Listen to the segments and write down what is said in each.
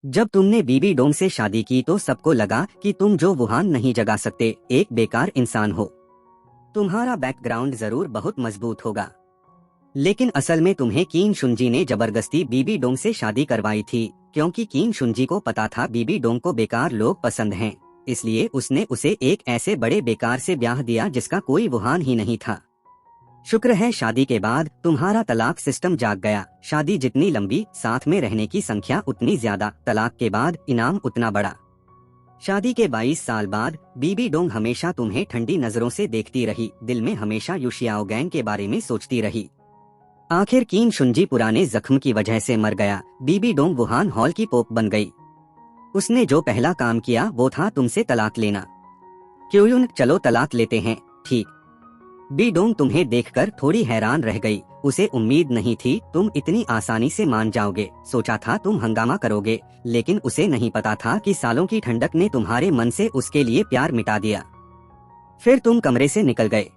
जब तुमने बीबी डोंग से शादी की तो सबको लगा कि तुम जो वुहान नहीं जगा सकते, एक बेकार इंसान हो। तुम्हारा बैकग्राउंड जरूर बहुत मजबूत होगा, लेकिन असल में तुम्हें किन शुनजी ने जबरदस्ती बीबी डोंग से शादी करवाई थी, क्योंकि किन शुनजी को पता था बीबी डोंग को बेकार लोग पसंद हैं। इसलिए उसने उसे एक ऐसे बड़े बेकार से ब्याह दिया जिसका कोई वुहान ही नहीं था। शुक्र है शादी के बाद तुम्हारा तलाक सिस्टम जाग गया। शादी जितनी लंबी, साथ में रहने की संख्या उतनी ज्यादा, तलाक के बाद इनाम उतना बड़ा। शादी के 22 साल बाद बीबी डोंग हमेशा तुम्हें ठंडी नजरों से देखती रही, दिल में हमेशा यूशियाओ गैंग के बारे में सोचती रही। आखिर किन शुनजी पुराने जख्म की वजह से मर गया। बीबी डोंग वुहान हॉल की पोप बन गई। उसने जो पहला काम किया वो था तुमसे तलाक लेना। क्यों, चलो तलाक लेते हैं, ठीक। बी डोंग तुम्हें देखकर थोड़ी हैरान रह गई। उसे उम्मीद नहीं थी तुम इतनी आसानी से मान जाओगे। सोचा था तुम हंगामा करोगे, लेकिन उसे नहीं पता था कि सालों की ठंडक ने तुम्हारे मन से उसके लिए प्यार मिटा दिया। फिर तुम कमरे से निकल गए।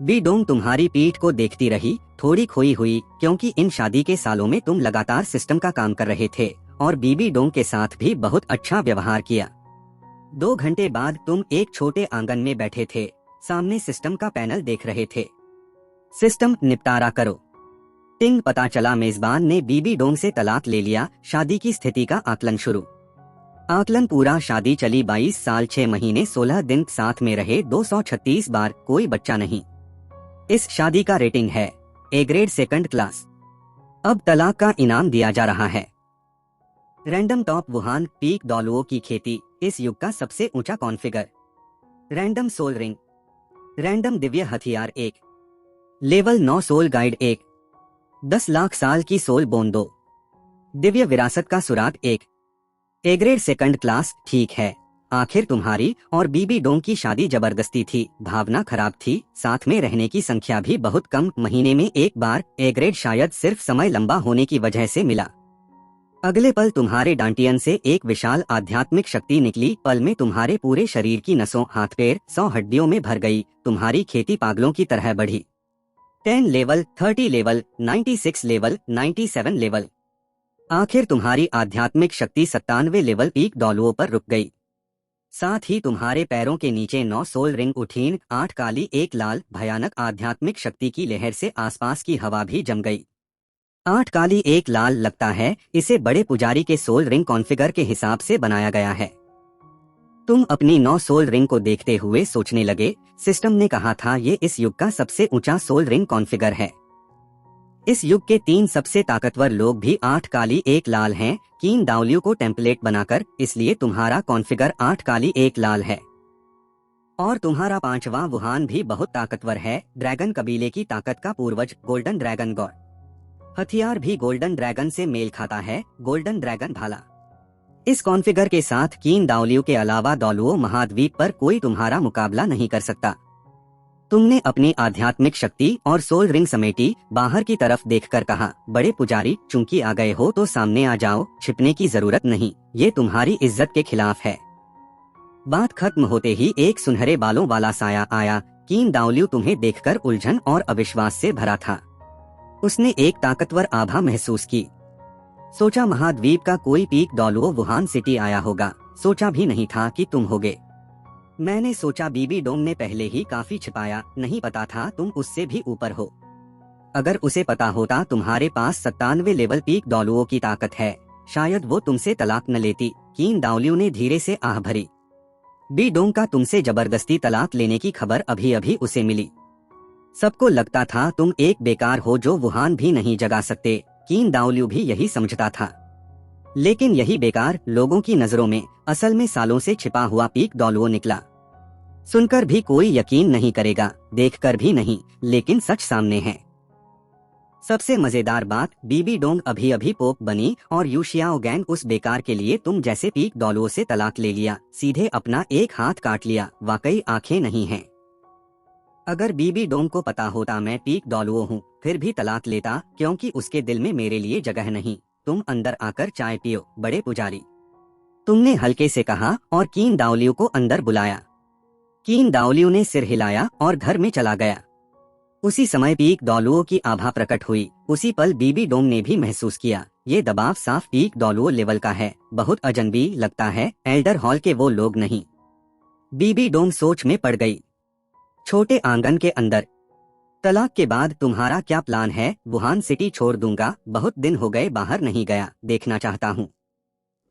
बी डोंग तुम्हारी पीठ को देखती रही, थोड़ी खोई हुई, क्योंकि इन शादी के सालों में तुम लगातार सिस्टम का काम कर रहे थे और बीबी डोंग के साथ भी बहुत अच्छा व्यवहार किया। 2 घंटे बाद तुम एक छोटे आंगन में बैठे थे, सामने सिस्टम का पैनल देख रहे थे। सिस्टम निपटारा करो। टिंग, पता चला मेजबान ने बीबी डोंग से तलाक ले लिया। शादी की स्थिति का आकलन शुरू। आकलन पूरा। शादी चली 22 साल 6 महीने 16 दिन, साथ में रहे 236 बार, कोई बच्चा नहीं। इस शादी का रेटिंग है ए ग्रेड 2nd क्लास। अब तलाक का इनाम दिया जा रहा है। रैंडम टॉप वुहान पीक डॉलुओ की खेती, इस युग का सबसे ऊंचा configure. Random soul ring, random दिव्य हथियार 1, लेवल 9 सोल गाइड 1, 10 लाख साल की सोल बोन 2, दिव्य विरासत का सुराग 1, ए ग्रेड 2nd क्लास। ठीक है, आखिर तुम्हारी और बीबी डोंग की शादी जबरदस्ती थी, भावना खराब थी, साथ में रहने की संख्या भी बहुत कम, महीने में एक बार। ए ग्रेड शायद सिर्फ समय लंबा होने की वजह से मिला। अगले पल तुम्हारे डांटियन से एक विशाल आध्यात्मिक शक्ति निकली। पल में तुम्हारे पूरे शरीर की नसों, हाथ पैर 100 हड्डियों में भर गई। तुम्हारी खेती पागलों की तरह बढ़ी। 10 लेवल, 30 लेवल, 96 लेवल, 97 लेवल। आखिर तुम्हारी आध्यात्मिक शक्ति 97वें लेवल पीक डॉलुओ पर रुक गई। साथ ही तुम्हारे पैरों के नीचे 9 सोल रिंग उठी, 8 काली 1 लाल। भयानक आध्यात्मिक शक्ति की लहर से आसपास की हवा भी जम गई। 8 काली 1 लाल, लगता है इसे बड़े पुजारी के सोल रिंग कॉन्फ़िगर के हिसाब से बनाया गया है। तुम अपनी 9 सोल रिंग को देखते हुए सोचने लगे, सिस्टम ने कहा था ये इस युग का सबसे ऊंचा सोल रिंग कॉन्फ़िगर है। इस युग के 3 सबसे ताकतवर लोग भी 8 काली 1 लाल हैं, कीन दाओलियो को टेम्पलेट बनाकर, इसलिए तुम्हारा कॉन्फ़िगर 8 काली 1 लाल है। और तुम्हारा 5वां वुहान भी बहुत ताकतवर है, ड्रैगन कबीले की ताकत का पूर्वज, गोल्डन ड्रैगन गॉड। हथियार भी गोल्डन ड्रैगन से मेल खाता है, गोल्डन ड्रैगन भाला। इस कॉन्फ़िगर के साथ कीन दाओलियो के अलावा डॉलुओ महाद्वीप पर कोई तुम्हारा मुकाबला नहीं कर सकता। तुमने अपनी आध्यात्मिक शक्ति और सोल रिंग समेटी, बाहर की तरफ देखकर कहा, बड़े पुजारी, चूंकि आ गए हो तो सामने आ जाओ, छिपने की जरूरत नहीं, ये तुम्हारी इज्जत के खिलाफ है। बात खत्म होते ही एक सुनहरे बालों वाला साया आया। कीन दाओलियो तुम्हें देखकर उलझन और अविश्वास से भरा था। उसने एक ताकतवर आभा महसूस की। सोचा महाद्वीप का कोई पीक डॉलुओ वुहान सिटी आया होगा, सोचा भी नहीं था कि तुम होगे। मैंने सोचा बीबी डोंग ने पहले ही काफी छिपाया, नहीं पता था तुम उससे भी ऊपर हो। अगर उसे पता होता तुम्हारे पास 97वें लेवल पीक डॉलुओ की ताकत है, शायद वो तुमसे तलाक न लेती। कीन दाओलियो ने धीरे से आह भरी। बी डोंग का तुमसे जबरदस्ती तलाक लेने की खबर अभी अभी उसे मिली। सबको लगता था तुम एक बेकार हो जो वुहान भी नहीं जगा सकते। कीन दाओलियो भी यही समझता था, लेकिन यही बेकार लोगों की नजरों में असल में सालों से छिपा हुआ पीक डॉलुओ निकला। सुनकर भी कोई यकीन नहीं करेगा, देखकर भी नहीं, लेकिन सच सामने है। सबसे मजेदार बात, बीबी डोंग अभी अभी पोप बनी और यूशियाओ गैंग उस बेकार के लिए तुम जैसे पीक डॉलुओ से तलाक ले लिया, सीधे अपना एक हाथ काट लिया। वाकई आंखें नहीं हैं। अगर बीबी डोंग को पता होता मैं पीक डॉलुओ हूँ, फिर भी तलाक लेता, क्योंकि उसके दिल में मेरे लिए जगह नहीं। तुम अंदर आकर चाय पियो, बड़े पुजारी, तुमने हल्के से कहा और कीन दाओलियो को अंदर बुलाया। कीन दाओलियो ने सिर हिलाया और घर में चला गया। उसी समय पीक डॉलुओ की आभा प्रकट हुई। उसी पल बीबी डोंग ने भी महसूस किया, ये दबाव साफ पीक डॉलुओ लेवल का है। बहुत अजनबी लगता है, एल्डर हॉल के वो लोग नहीं। बीबी डोंग सोच में पड़ गई। छोटे आंगन के अंदर, तलाक के बाद तुम्हारा क्या प्लान है? वुहान सिटी छोड़ दूंगा, बहुत दिन हो गए बाहर नहीं गया, देखना चाहता हूँ।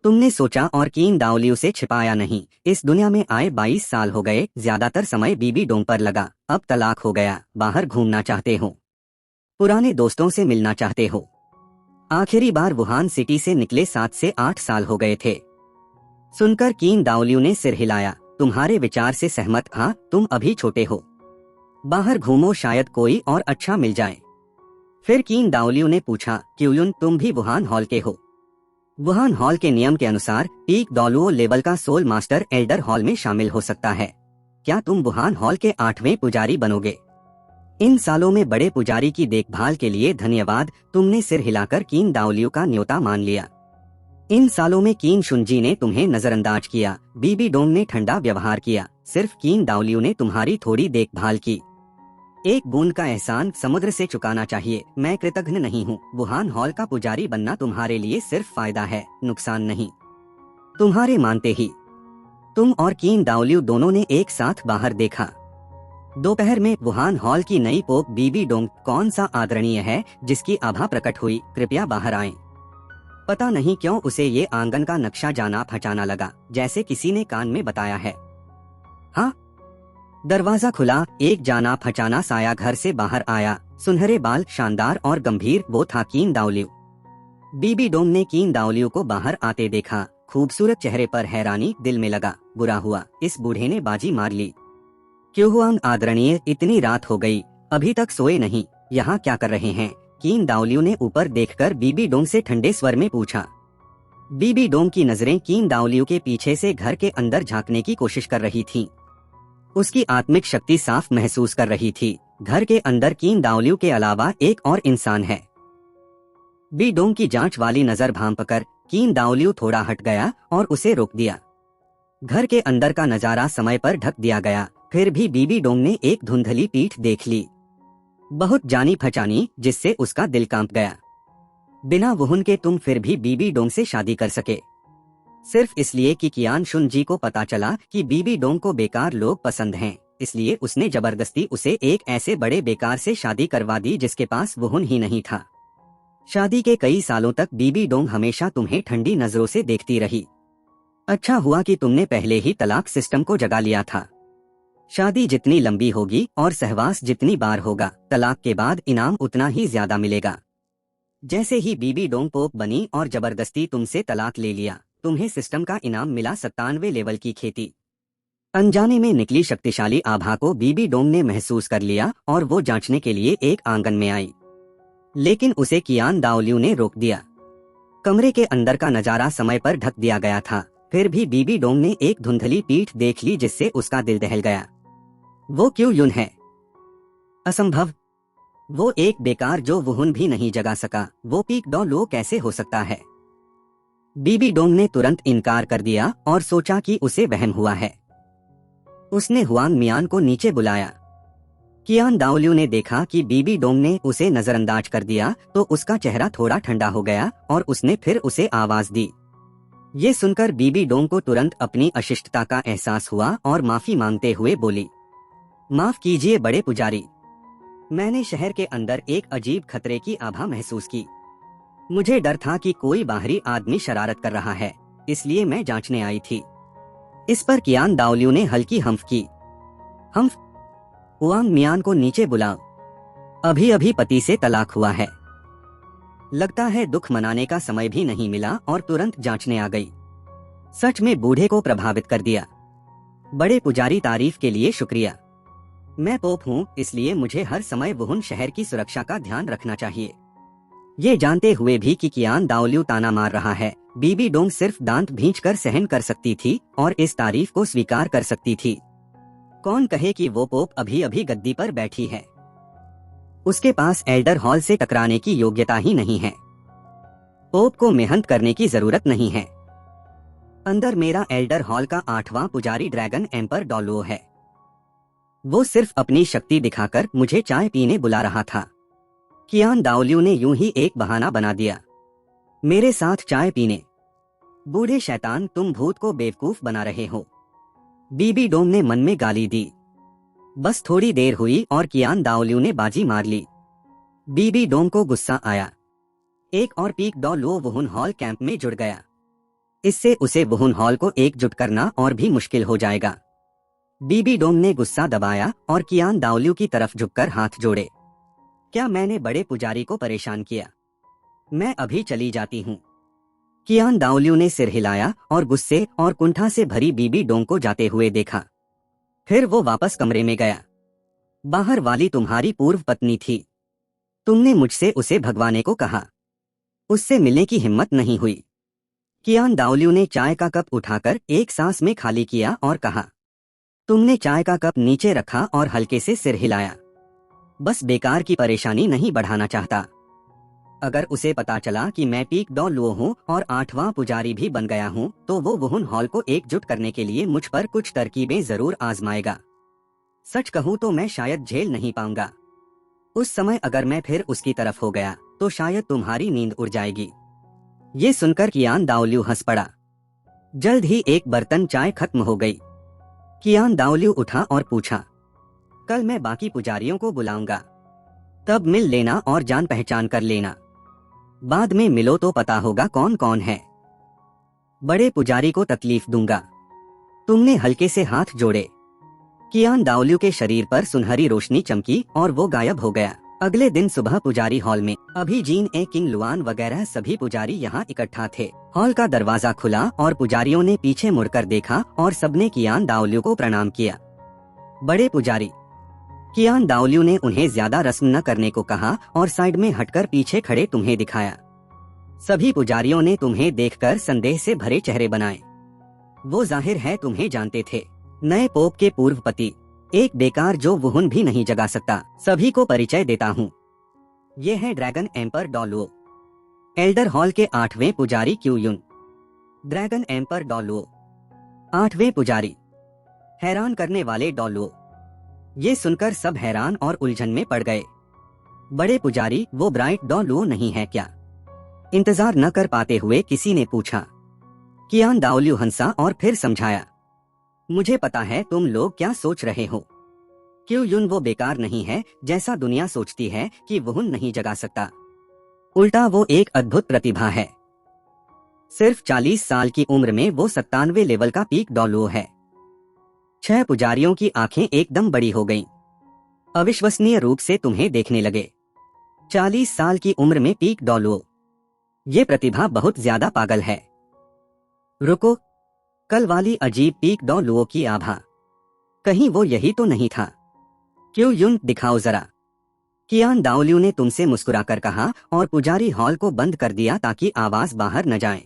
तुमने सोचा और कीन दाओलियू से छिपाया नहीं। इस दुनिया में आए 22 साल हो गए, ज्यादातर समय बीबी डोंग पर लगा। अब तलाक हो गया, बाहर घूमना चाहते हो, पुराने दोस्तों से मिलना चाहते हो। आखिरी बार वुहान सिटी से निकले 7 से 8 साल हो गए थे। सुनकर कीन दाओलियू ने सिर हिलाया। तुम्हारे विचार से सहमत। हाँ, तुम अभी छोटे हो, बाहर घूमो, शायद कोई और अच्छा मिल जाए। फिर कीन दाओलियू ने पूछा, क्यूयुन तुम भी वुहान हॉल के हो? वुहान हॉल के नियम के अनुसार पीक डॉलुओ लेवल का सोल मास्टर एल्डर हॉल में शामिल हो सकता है। क्या तुम वुहान हॉल के 8वें पुजारी बनोगे? इन सालों में बड़े पुजारी की देखभाल के लिए धन्यवाद। तुमने सिर हिलाकर कीन दाओलियू का न्योता मान लिया। इन सालों में कीन शुनजी ने तुम्हें नजरअंदाज किया, बीबी डोंग ने ठंडा व्यवहार किया, सिर्फ कीन दाओलियू ने तुम्हारी थोड़ी देखभाल की। एक बूंद का एहसान समुद्र से चुकाना चाहिए। मैं कृतज्ञ नहीं हूँ। वुहान हॉल का पुजारी बनना तुम्हारे लिए सिर्फ फायदा है, नुकसान नहीं। तुम्हारे मानते ही तुम और कीन दाओलियू दोनों ने एक साथ बाहर देखा। दोपहर में वुहान हॉल की नई पोप बीबी डोंग कौन सा आदरणीय है जिसकी आभा प्रकट हुई, कृपया बाहर आएं। पता नहीं क्यों उसे ये आंगन का नक्शा जाना पहचाना लगा, जैसे किसी ने कान में बताया है। हाँ, दरवाजा खुला, एक जाना पहचाना साया घर से बाहर आया। सुनहरे बाल, शानदार और गंभीर, वो था कीन दाओलियू। बीबी डोंग ने कीन दाओलियू को बाहर आते देखा। खूबसूरत चेहरे पर हैरानी, दिल में लगा, बुरा हुआ, इस बूढ़े ने बाजी मार ली। क्यों हुआ आदरणीय, इतनी रात हो गई, अभी तक सोए नहीं, यहाँ क्या कर रहे हैं? कीन दाओलियू ने ऊपर देखकर बीबी डोंग से ठंडे स्वर में पूछा। बीबी डोंग की नजरें कीन दाओलियू के पीछे से घर के अंदर झांकने की कोशिश कर रही थीं। उसकी आत्मिक शक्ति साफ महसूस कर रही थी। घर के अंदर कीन दाओलियू के अलावा एक और इंसान है। बी डोंग की जांच वाली नजर भांपकर कीन दाओलियू थोड़ा हट गया और उसे रोक दिया। घर के अंदर का नजारा समय पर ढक दिया गया। फिर भी बीबी डोंग ने एक धुंधली पीठ देख ली, बहुत जानी पहचानी, जिससे उसका दिल कांप गया। बिना वुहुन के तुम फिर भी बीबी डोंग से शादी कर सके, सिर्फ इसलिए कि कियान शुन जी को पता चला कि बीबी डोंग को बेकार लोग पसंद हैं, इसलिए उसने जबरदस्ती उसे एक ऐसे बड़े बेकार से शादी करवा दी जिसके पास वुहुन ही नहीं था। शादी के कई सालों तक बीबी डोंग हमेशा तुम्हें ठंडी नजरों से देखती रही। अच्छा हुआ कि तुमने पहले ही तलाक सिस्टम को जगा लिया था। शादी जितनी लंबी होगी और सहवास जितनी बार होगा, तलाक के बाद इनाम उतना ही ज्यादा मिलेगा। जैसे ही बीबी डोंग पोप बनी और जबरदस्ती तुमसे तलाक ले लिया, तुम्हें सिस्टम का इनाम मिला 97 लेवल की खेती। अनजाने में निकली शक्तिशाली आभा को बीबी डोंग ने महसूस कर लिया और वो जांचने के लिए एक आंगन में आई, लेकिन उसे कियान दाओलियू ने रोक दिया। कमरे के अंदर का नजारा समय पर ढक दिया गया था। फिर भी बीबी डोंग ने एक धुंधली पीठ देख ली जिससे उसका दिल दहल गया। वो क्यों यून है? असंभव। वो एक बेकार जो वुहुन भी नहीं जगा सका, वो पीक डॉ लो कैसे हो सकता है? बीबी डोंग ने तुरंत इनकार कर दिया और सोचा कि उसे वहम हुआ है। उसने हुआंग मियान को नीचे बुलाया। कियान दाओलियू ने देखा कि बीबी डोंग ने उसे नजरअंदाज कर दिया तो उसका चेहरा थोड़ा ठंडा हो गया और उसने फिर उसे आवाज दी। ये सुनकर बीबी डोंग को तुरंत अपनी अशिष्टता का एहसास हुआ और माफी मांगते हुए बोली, माफ कीजिए बड़े पुजारी, मैंने शहर के अंदर एक अजीब खतरे की आभा महसूस की। मुझे डर था कि कोई बाहरी आदमी शरारत कर रहा है, इसलिए मैं जांचने आई थी। इस पर कियान दाओलियू ने हल्की हम्फ की। हम्फ? हुआंग मियान को नीचे बुलाओ, अभी अभी पति से तलाक हुआ है। लगता है दुख मनाने का समय भी नहीं मिला और तुरंत जांचने आ गई। सच में बूढ़े को प्रभावित कर दिया। बड़े पुजारी, तारीफ के लिए शुक्रिया। मैं पोप हूँ, इसलिए मुझे हर समय वुहुन शहर की सुरक्षा का ध्यान रखना चाहिए। ये जानते हुए भी कि कियान दाओलियू ताना मार रहा है, बीबी डोंग सिर्फ दांत भींचकर सहन कर सकती थी और इस तारीफ को स्वीकार कर सकती थी। कौन कहे कि वो पोप अभी अभी गद्दी पर बैठी है, उसके पास एल्डर हॉल से टकराने की योग्यता ही नहीं है। पोप को मेहनत करने की जरूरत नहीं है। अंदर मेरा एल्डर हॉल का 8वां पुजारी ड्रैगन एम्पर डॉ लो है। वो सिर्फ अपनी शक्ति दिखाकर मुझे चाय पीने बुला रहा था। कियान दाओलियो ने यूं ही एक बहाना बना दिया, मेरे साथ चाय पीने। बूढ़े शैतान, तुम भूत को बेवकूफ बना रहे हो, बीबी डोंग ने मन में गाली दी। बस थोड़ी देर हुई और कियान दाओलियो ने बाजी मार ली। बीबी डोंग को गुस्सा आया। एक और पीक डॉ लो वुहुन हॉल कैंप में जुड़ गया। इससे उसे वुहुन हॉल को एकजुट करना और भी मुश्किल हो जाएगा। बीबी डोंग ने गुस्सा दबाया और कियान दाओलियो की तरफ झुककर हाथ जोड़े। क्या मैंने बड़े पुजारी को परेशान किया? मैं अभी चली जाती हूँ। कियान दाओलियो ने सिर हिलाया और गुस्से और कुंठा से भरी बीबी डोंग को जाते हुए देखा। फिर वो वापस कमरे में गया। बाहर वाली तुम्हारी पूर्व पत्नी थी। तुमने मुझसे उसे भगवाने को कहा। उससे मिलने की हिम्मत नहीं हुई। कियान दाओलियो ने चाय का कप उठाकर एक सांस में खाली किया और कहा, तुमने चाय का कप नीचे रखा और हल्के से सिर हिलाया। बस बेकार की परेशानी नहीं बढ़ाना चाहता। अगर उसे पता चला कि मैं पीक डॉ लुओ हूँ और 8वां पुजारी भी बन गया हूँ, तो वो वुहुन हॉल को एकजुट करने के लिए मुझ पर कुछ तरकीबें जरूर आजमाएगा। सच कहूँ तो मैं शायद झेल नहीं पाऊंगा। उस समय अगर मैं फिर उसकी तरफ हो गया तो शायद तुम्हारी नींद उड़ जाएगी। ये सुनकर कियान दाओलियो हंस पड़ा। जल्द ही एक बर्तन चाय खत्म हो गई। कियान दाओलियो उठा और पूछा, कल मैं बाकी पुजारियों को बुलाऊंगा, तब मिल लेना और जान पहचान कर लेना। बाद में मिलो तो पता होगा कौन कौन है। बड़े पुजारी को तकलीफ दूंगा। तुमने हल्के से हाथ जोड़े। कियान दाओलियो के शरीर पर सुनहरी रोशनी चमकी और वो गायब हो गया। अगले दिन सुबह पुजारी हॉल में अभी जीन ए किंग लुआन वगैरह सभी पुजारी यहाँ इकट्ठा थे। हॉल का दरवाजा खुला और पुजारियों ने पीछे मुड़कर देखा और सबने कियान दाओलियो को प्रणाम किया। बड़े पुजारी। कियान दाओलियो ने उन्हें ज्यादा रस्म न करने को कहा और साइड में हटकर पीछे खड़े तुम्हें दिखाया। सभी पुजारियों ने तुम्हें देखकर संदेह से भरे चेहरे बनाए। वो जाहिर है तुम्हें जानते थे। नए पोप के पूर्व पति, एक बेकार जो वुहुन भी नहीं जगा सकता। सभी को परिचय देता हूँ। ये है ड्रैगन एम्पर डॉ लुओ, एल्डर हॉल के 8वें पुजारी क्यू युन। ड्रैगन एम्पर डॉ लुओ, 8वें पुजारी। हैरान करने वाले डॉ लुओ। ये सुनकर सब हैरान और उलझन में पड़ गए। बड़े पुजारी, वो ब्राइट डॉ लुओ नहीं है क्या? इंतजार न कर पाते हुए किसी ने पूछा। कियान दाओलियो हंसा और फिर समझाया, मुझे पता है तुम लोग क्या सोच रहे हो। क्यू युन वो बेकार नहीं है जैसा दुनिया सोचती है कि वुहुन नहीं जगा सकता। उल्टा वो एक अद्भुत प्रतिभा है। सिर्फ 40 साल की उम्र में वो 97वें लेवल का पीक डॉ लुओ है। 6 पुजारियों की आंखें एकदम बड़ी हो गईं। अविश्वसनीय रूप से तुम्हें देखने लगे। 40 साल की उम्र में पीक डॉ लुओ, ये प्रतिभा बहुत ज्यादा पागल है। रुको, कल वाली अजीब पीक डॉ लुओ की आभा, कहीं वो यही तो नहीं था? क्यू युन, दिखाओ जरा। कियान दाओलियो ने तुमसे मुस्कुराकर कहा और पुजारी हॉल को बंद कर दिया ताकि आवाज बाहर न जाए।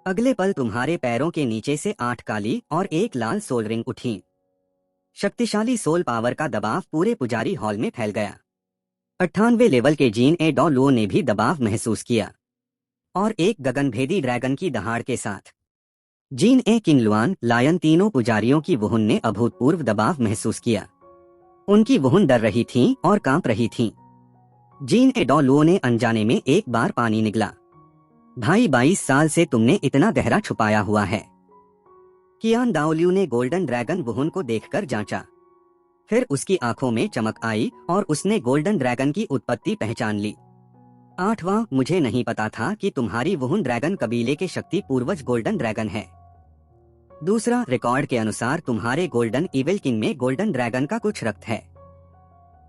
अगले पल तुम्हारे पैरों के नीचे से 8 काली और 1 लाल सोल रिंग उठी। शक्तिशाली सोल पावर का दबाव पूरे पुजारी हॉल में फैल गया। 98वें लेवल के जीन ए डॉ लुओ ने भी दबाव महसूस किया और एक गगनभेदी ड्रैगन की दहाड़ के साथ जीन ए किंग लुआन, लायन, तीनों पुजारियों की वुहुन ने अभूतपूर्व दबाव महसूस किया। उनकी वुहुन डर रही थीं और कांप रही थीं। जीन ए डॉ लुओ ने अनजाने में एक बार पानी निगला। भाई, 22 साल से तुमने इतना गहरा छुपाया हुआ है। कियान दाओलियो ने गोल्डन ड्रैगन वुहुन को देखकर जांचा। फिर उसकी आंखों में चमक आई और उसने गोल्डन ड्रैगन की उत्पत्ति पहचान ली। 8वां, मुझे नहीं पता था कि तुम्हारी वुहुन ड्रैगन कबीले के शक्ति पूर्वज गोल्डन ड्रैगन है। दूसरा, रिकॉर्ड के अनुसार तुम्हारे गोल्डन इविल किंग में गोल्डन ड्रैगन का कुछ रक्त है।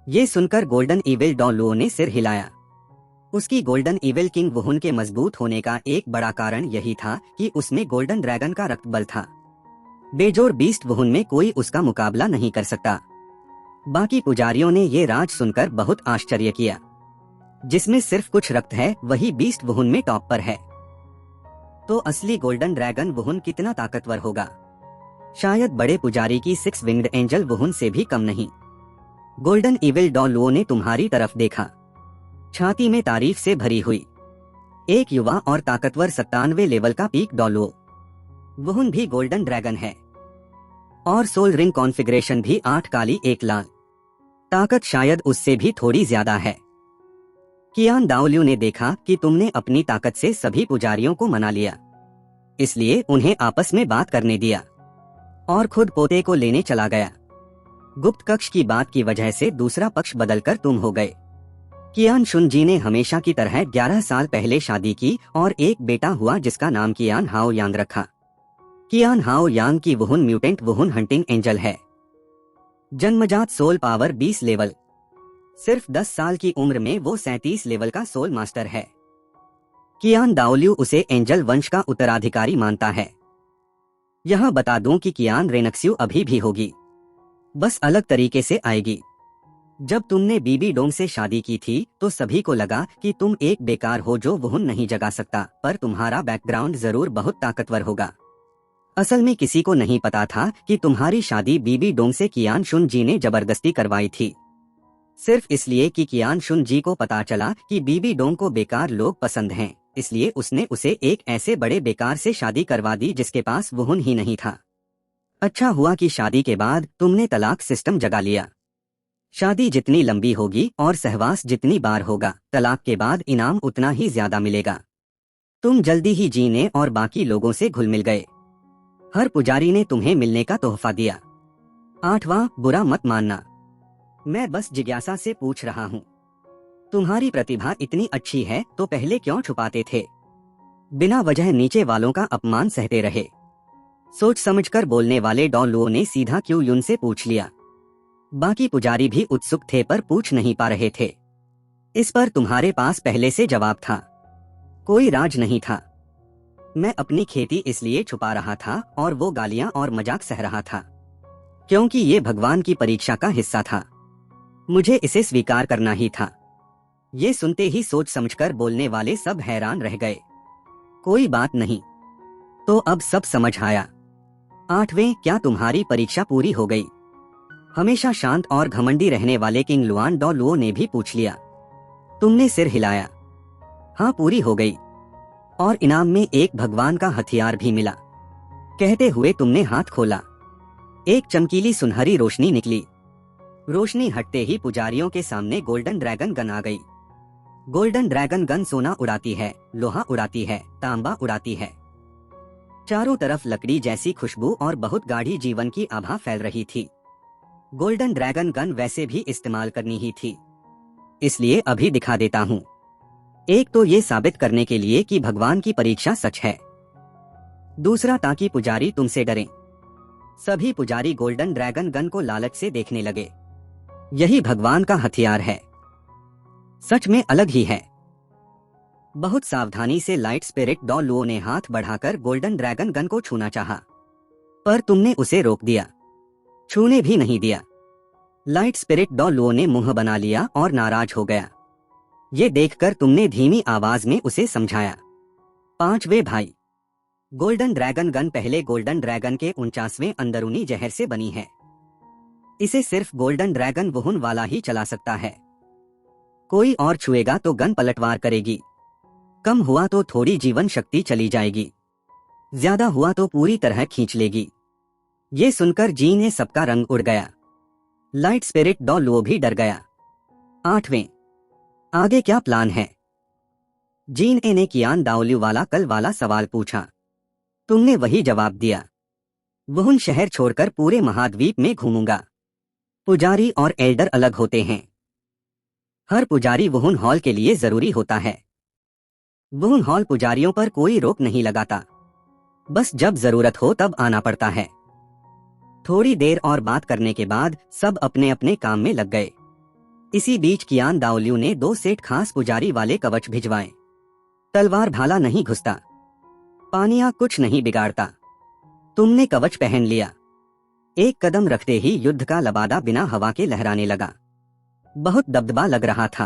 ये सुनकर गोल्डन इविल डॉ लुओ ने सिर हिलाया। उसकी गोल्डन इविल किंग वुहुन के मजबूत होने का एक बड़ा कारण यही था कि उसमें गोल्डन ड्रैगन का रक्त बल था। बेजोड़ बीस्ट वुहुन में कोई उसका मुकाबला नहीं कर सकता। बाकी पुजारियों ने ये राज सुनकर बहुत आश्चर्य किया। जिसमें सिर्फ कुछ रक्त है वही बीस्ट वुहुन में टॉप पर है। तो असली गोल्डन ड्रैगन वुहुन कितना ताकतवर होगा? शायद बड़े पुजारी की 6 विंग्ड एंजल वुहुन से भी कम नहीं। गोल्डन इविल डॉ लुओ ने तुम्हारी तरफ देखा, छाती में तारीफ से भरी हुई। एक युवा और ताकतवर 97वें लेवल का पीक डॉ लुओ, वुहुन भी गोल्डन ड्रैगन है। और सोल रिंग कॉन्फ़िगरेशन भी 8 काली 1 लाल। ताकत शायद उससे भी थोड़ी ज्यादा है। कियान दाओलियू ने देखा कि तुमने अपनी ताकत से सभी पुजारियों को मना लिया, इसलिए उन्हें आपस में बात करने दिया और खुद पोते को लेने चला गया। गुप्त कक्ष की बात की वजह से दूसरा पक्ष बदलकर तुम हो गए। कियान शुनजी ने हमेशा की तरह 11 साल पहले शादी की और एक बेटा हुआ जिसका नाम कियान हाओ यांग रखा। कियान हाओ यांग की वुहुन म्यूटेंट वुहुन हंटिंग एंजल है। जन्मजात सोल पावर 20 लेवल। सिर्फ 10 साल की उम्र में वो 37 लेवल का सोल मास्टर है। कियान दाओलियू उसे एंजल वंश का उत्तराधिकारी मानता है। यहां बता दूं कि कियान रेनक्स्यू अभी भी होगी, बस अलग तरीके से आएगी। जब तुमने बीबी डोंग से शादी की थी तो सभी को लगा कि तुम एक बेकार हो जो वुहुन नहीं जगा सकता, पर तुम्हारा बैकग्राउंड जरूर बहुत ताकतवर होगा। असल में किसी को नहीं पता था कि तुम्हारी शादी बीबी डोंग से कियान शुनजी ने जबरदस्ती करवाई थी, सिर्फ इसलिए कि कियान शुनजी को पता चला कि बीबी डोंग को बेकार लोग पसंद हैं, इसलिए उसने उसे एक ऐसे बड़े बेकार से शादी करवा दी जिसके पास वुहुन ही नहीं था। अच्छा हुआ कि शादी के बाद तुमने तलाक सिस्टम जगा लिया। शादी जितनी लंबी होगी और सहवास जितनी बार होगा, तलाक के बाद इनाम उतना ही ज्यादा मिलेगा। तुम जल्दी ही जीने और बाकी लोगों से घुल मिल गए। हर पुजारी ने तुम्हें मिलने का तोहफा दिया। 8वां, बुरा मत मानना, मैं बस जिज्ञासा से पूछ रहा हूँ। तुम्हारी प्रतिभा इतनी अच्छी है तो पहले क्यों छुपाते थे? बिना वजह नीचे वालों का अपमान सहते रहे। सोच समझकर बोलने वाले डॉ लुओ ने सीधा क्यू युन से पूछ लिया। बाकी पुजारी भी उत्सुक थे पर पूछ नहीं पा रहे थे। इस पर तुम्हारे पास पहले से जवाब था। कोई राज नहीं था। मैं अपनी खेती इसलिए छुपा रहा था और वो गालियां और मजाक सह रहा था, क्योंकि ये भगवान की परीक्षा का हिस्सा था। मुझे इसे स्वीकार करना ही था। ये सुनते ही सोच समझकर बोलने वाले सब हैरान रह गए। कोई बात नहीं, तो अब सब समझ आया। 8वें, क्या तुम्हारी परीक्षा पूरी हो गई? हमेशा शांत और घमंडी रहने वाले किंग लुआन डॉ लुओ ने भी पूछ लिया। तुमने सिर हिलाया। हाँ, पूरी हो गई, और इनाम में एक भगवान का हथियार भी मिला। कहते हुए तुमने हाथ खोला। एक चमकीली सुनहरी रोशनी निकली। रोशनी हटते ही पुजारियों के सामने गोल्डन ड्रैगन गन आ गई। गोल्डन ड्रैगन गन सोना उड़ाती है, लोहा उड़ाती है, तांबा उड़ाती है। चारों तरफ लकड़ी जैसी खुशबू और बहुत गाढ़ी जीवन की आभा फैल रही थी। गोल्डन ड्रैगन गन वैसे भी इस्तेमाल करनी ही थी, इसलिए अभी दिखा देता हूँ। एक तो ये साबित करने के लिए कि भगवान की परीक्षा सच है, दूसरा ताकि पुजारी तुमसे डरें। सभी पुजारी गोल्डन ड्रैगन गन को लालच से देखने लगे। यही भगवान का हथियार है, सच में अलग ही है। बहुत सावधानी से लाइट स्पिरिट डॉ लुओ ने हाथ बढ़ाकर गोल्डन ड्रैगन गन को छूना चाहा, पर तुमने उसे रोक दिया, छूने भी नहीं दिया। लाइट स्पिरिट डॉ लुओ ने मुंह बना लिया और नाराज हो गया। ये देखकर तुमने धीमी आवाज में उसे समझाया। 5वें भाई, गोल्डन ड्रैगन गन पहले गोल्डन ड्रैगन के 49वें अंदरूनी जहर से बनी है। इसे सिर्फ गोल्डन ड्रैगन वुहुन वाला ही चला सकता है। कोई और छुएगा तो गन पलटवार करेगी। कम हुआ तो थोड़ी जीवन शक्ति चली जाएगी, ज्यादा हुआ तो पूरी तरह खींच लेगी। ये सुनकर जी ने सबका रंग उड़ गया। लाइट स्पिरिट डॉ लुओ भी डर गया। 8वें, आगे क्या प्लान है? जीन ए ने कियान दाओलियू वाला कल वाला सवाल पूछा। तुमने वही जवाब दिया। वुहुन शहर छोड़कर पूरे महाद्वीप में घूमूंगा। पुजारी और एल्डर अलग होते हैं। हर पुजारी वुहुन हॉल के लिए जरूरी होता है। वुहुन हॉल पुजारियों पर कोई रोक नहीं लगाता, बस जब जरूरत हो तब आना पड़ता है। थोड़ी देर और बात करने के बाद सब अपने अपने काम में लग गए। इसी बीच कियान दाओलियू ने 2 सेट खास पुजारी वाले कवच भिजवाए। तलवार भाला नहीं घुसता, पानिया कुछ नहीं बिगाड़ता। तुमने कवच पहन लिया। एक कदम रखते ही युद्ध का लबादा बिना हवा के लहराने लगा। बहुत दबदबा लग रहा था।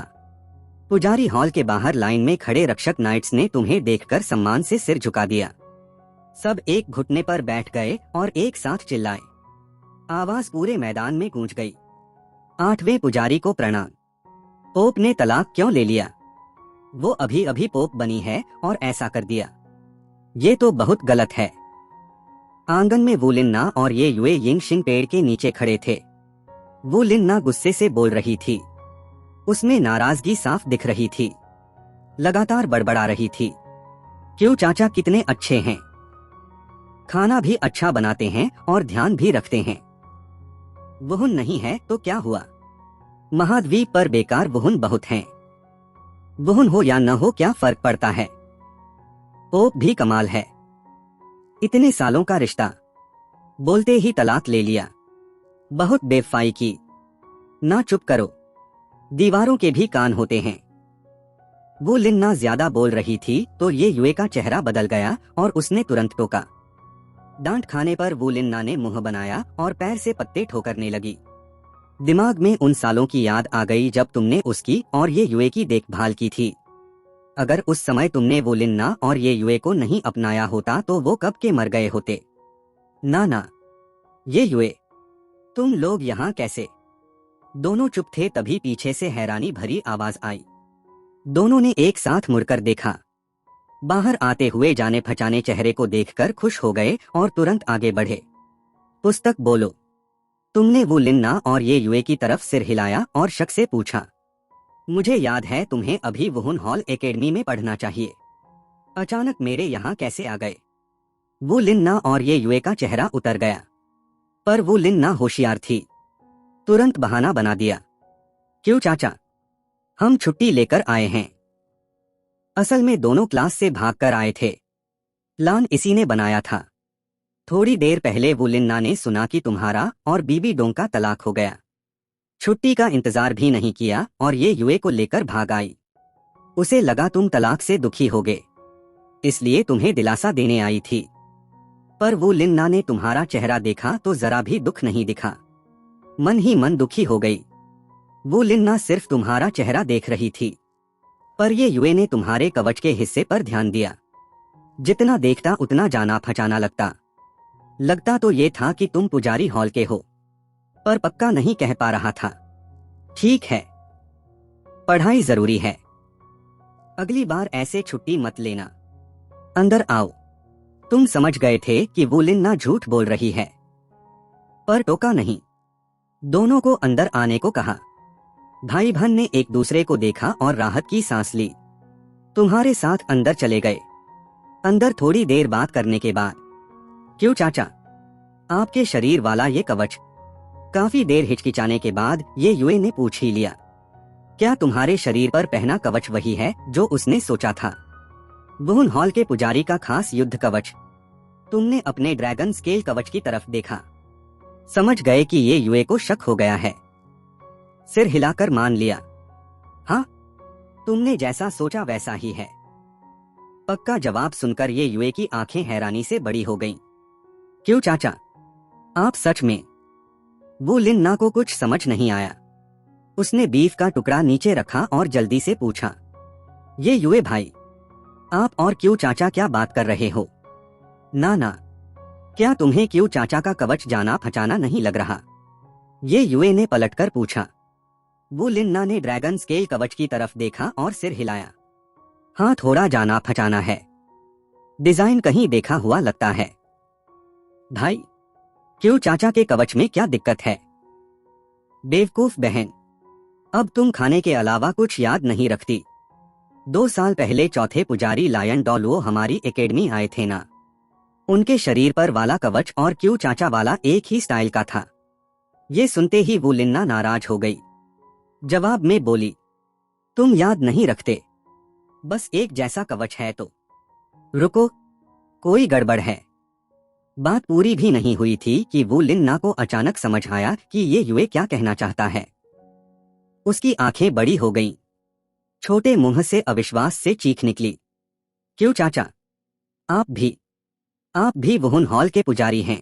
पुजारी हॉल के बाहर लाइन में खड़े रक्षक नाइट्स ने तुम्हें देखकर सम्मान से सिर झुका दिया। सब एक घुटने पर बैठ गए और एक साथ चिल्लाए। आवाज पूरे मैदान में गूंज गई। 8वें पुजारी को प्रणाम। पोप ने तलाक क्यों ले लिया? वो अभी अभी पोप बनी है और ऐसा कर दिया। ये तो बहुत गलत है। आंगन में वू लिन्ना और ये युए यिंगशिंग पेड़ के नीचे खड़े थे। वू लिन्ना गुस्से से बोल रही थी। उसमें नाराजगी साफ दिख रही थी। लगातार बड़बड़ा रही थी। क्यों चाचा कितने अच्छे हैं, खाना भी अच्छा बनाते हैं और ध्यान भी रखते हैं। वुहुन नहीं है तो क्या हुआ, महाद्वीप पर बेकार वुहुन बहुत हैं। वुहुन हो या न हो क्या फर्क पड़ता है। पोप भी कमाल है, इतने सालों का रिश्ता, बोलते ही तलाक ले लिया। बहुत बेवफाई की। ना चुप करो, दीवारों के भी कान होते हैं। वो लिन्ना ज्यादा बोल रही थी तो ये युए का चेहरा बदल गया और उसने तुरंत टोका। डांट खाने पर वो लिन्ना ने मुंह बनाया और पैर से पत्ते ठोकरने लगी। दिमाग में उन सालों की याद आ गई जब तुमने उसकी और ये युए की देखभाल की थी। अगर उस समय तुमने वो लिन्ना और ये युए को नहीं अपनाया होता तो वो कब के मर गए होते। ना ना, ये युए, तुम लोग यहाँ कैसे। दोनों चुप थे, तभी पीछे से हैरानी भरी आवाज आई। दोनों ने एक साथ मुड़कर देखा। बाहर आते हुए जाने पहचाने चेहरे को देखकर खुश हो गए और तुरंत आगे बढ़े। पुस्तक बोलो। तुमने वो लिन्ना और ये युए की तरफ सिर हिलाया और शक से पूछा। मुझे याद है तुम्हें अभी वुहुन हॉल एकेडमी में पढ़ना चाहिए, अचानक मेरे यहाँ कैसे आ गए। वो लिन्ना और ये युए का चेहरा उतर गया, पर वो लिन्ना होशियार थी, तुरंत बहाना बना दिया। क्यों चाचा, हम छुट्टी लेकर आए हैं। असल में दोनों क्लास से भागकर आए थे, प्लान इसी ने बनाया था। थोड़ी देर पहले वो लिन्ना ने सुना कि तुम्हारा और बीबी डोंग का तलाक हो गया। छुट्टी का इंतजार भी नहीं किया और ये युए को लेकर भाग आई। उसे लगा तुम तलाक से दुखी होगे, इसलिए तुम्हें दिलासा देने आई थी। पर वो लिन्ना ने तुम्हारा चेहरा देखा तो जरा भी दुख नहीं दिखा, मन ही मन दुखी हो गई। वो लिन्ना सिर्फ तुम्हारा चेहरा देख रही थी, पर ये युए ने तुम्हारे कवच के हिस्से पर ध्यान दिया। जितना देखता उतना जाना पहचाना लगता तो ये था कि तुम पुजारी हॉल के हो, पर पक्का नहीं कह पा रहा था। ठीक है, पढ़ाई जरूरी है, अगली बार ऐसे छुट्टी मत लेना। अंदर आओ। तुम समझ गए थे कि वो लिन्ना झूठ बोल रही है, पर टोका नहीं। दोनों को अंदर आने को कहा। भाई बहन ने एक दूसरे को देखा और राहत की सांस ली। तुम्हारे साथ अंदर चले गए। अंदर थोड़ी देर बात करने के बाद, क्यों चाचा, आपके शरीर वाला ये कवच। काफी देर हिचकिचाने के बाद ये युए ने पूछ ही लिया। क्या तुम्हारे शरीर पर पहना कवच वही है जो उसने सोचा था? वुहुन हॉल के पुजारी का खास युद्ध कवच। तुमने अपने ड्रैगन स्केल कवच की तरफ देखा, समझ गए कि ये युए को शक हो गया है। सिर हिलाकर मान लिया। हाँ, तुमने जैसा सोचा वैसा ही है। पक्का जवाब सुनकर ये युए की आंखें हैरानी से बड़ी हो गईं। क्यों चाचा, आप सच में? वो लिन्ना को कुछ समझ नहीं आया। उसने बीफ का टुकड़ा नीचे रखा और जल्दी से पूछा। ये युए भाई, आप और क्यों चाचा क्या बात कर रहे हो? ना ना, क्या तुम्हें क्यों चाचा का कवच जाना पहचाना नहीं लग रहा? ये युए ने पलटकर पूछा। वो लिन्ना ने ड्रैगन स्केल कवच की तरफ देखा और सिर हिलाया। हाँ, थोड़ा जाना पहचाना है, डिजाइन कहीं देखा हुआ लगता है। भाई, क्यों चाचा के कवच में क्या दिक्कत है? बेवकूफ बहन, अब तुम खाने के अलावा कुछ याद नहीं रखती। 2 साल पहले चौथे पुजारी लायन डॉलवो हमारी एकेडमी आए थे ना, उनके शरीर पर वाला कवच और क्यों चाचा वाला एक ही स्टाइल का था। ये सुनते ही वो लिन्ना नाराज हो गई। जवाब में बोली, तुम याद नहीं रखते, बस एक जैसा कवच है तो। रुको, कोई गड़बड़ है। बात पूरी भी नहीं हुई थी कि वो लिन्ना को अचानक समझ आया कि ये युए क्या कहना चाहता है। उसकी आंखें बड़ी हो गईं। छोटे मुंह से अविश्वास से चीख निकली। क्यों चाचा, आप भी वुहुन हॉल के पुजारी हैं?